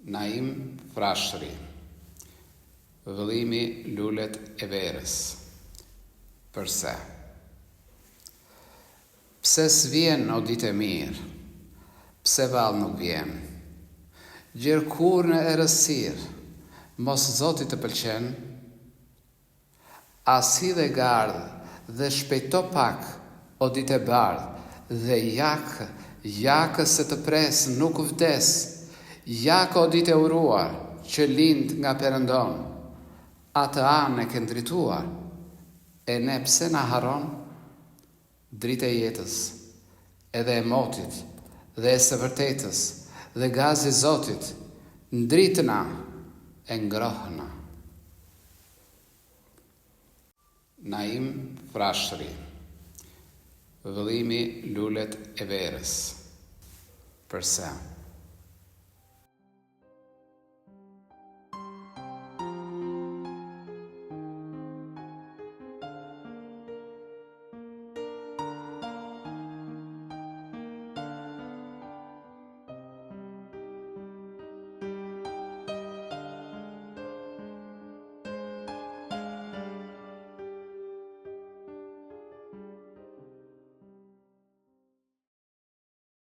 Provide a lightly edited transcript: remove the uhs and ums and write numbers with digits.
Naim Frashëri. Vëllimi lulet e verës. Përse? Pse s'vjen o ditë e mirë? Pse vallë nuk vjen? Gjerë kur në errësirë, mos Zotit të pëlqen? Asi dhe gardë dhe shpejto pak o ditë e bardhë, dhe jakë se të pres nuk vdes, jakë o ditë e uruar që lind nga Perëndon, atë anë e ke ndrituar, e ne pse na haron? Dritë e jetës, edhe e motit, dhe e së vërtetës, dhe gazi i Zotit, ndritëna e ngrohëna. Naim Frashëri. Vëllimi lulet e verës. Përse?